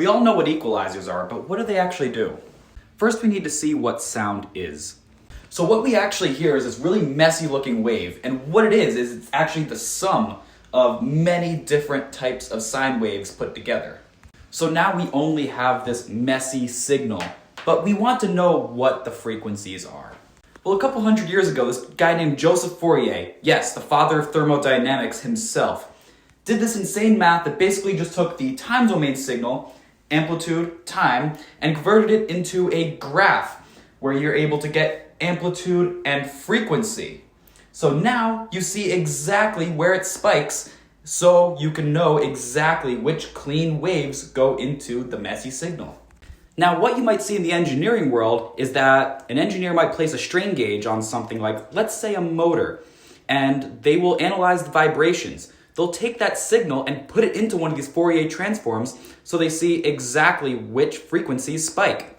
We all know what equalizers are, but what do they actually do? First, we need to see what sound is. So what we actually hear is this really messy looking wave, and what it is it's actually the sum of many different types of sine waves put together. So now we only have this messy signal, but we want to know what the frequencies are. Well, a couple hundred years ago, this guy named Joseph Fourier, yes, the father of thermodynamics himself, did this insane math that basically just took the time domain signal, amplitude, time, and converted it into a graph where you're able to get amplitude and frequency. So now you see exactly where it spikes, so you can know exactly which clean waves go into the messy signal. Now, what you might see in the engineering world is that an engineer might place a strain gauge on something like, let's say, a motor, and they will analyze the vibrations. They'll take that signal and put it into one of these Fourier transforms so they see exactly which frequencies spike.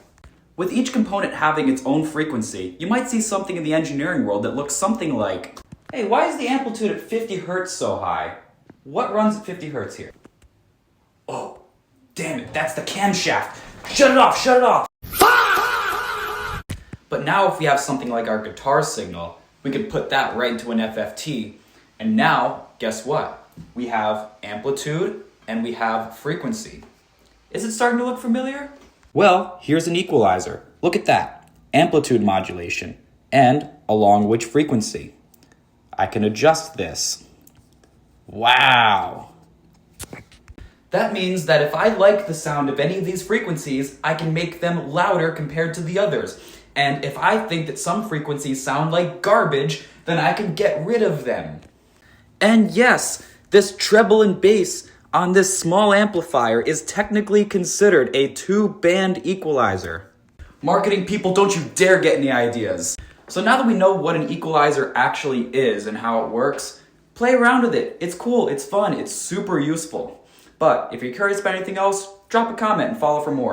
With each component having its own frequency, you might see something in the engineering world that looks something like, hey, why is the amplitude at 50 hertz so high? What runs at 50 hertz here? Oh, damn it, that's the camshaft. Shut it off, shut it off. But now if we have something like our guitar signal, we could put that right into an FFT. And now, guess what? We have amplitude and we have frequency. Is it starting to look familiar? Well, here's an equalizer. Look at that. Amplitude modulation. And along which frequency? I can adjust this. Wow. That means that if I like the sound of any of these frequencies, I can make them louder compared to the others. And if I think that some frequencies sound like garbage, then I can get rid of them. And yes, this treble and bass on this small amplifier is technically considered a 2-band equalizer. Marketing people, don't you dare get any ideas. So now that we know what an equalizer actually is and how it works, play around with it. It's cool, it's fun, it's super useful. But if you're curious about anything else, drop a comment and follow for more.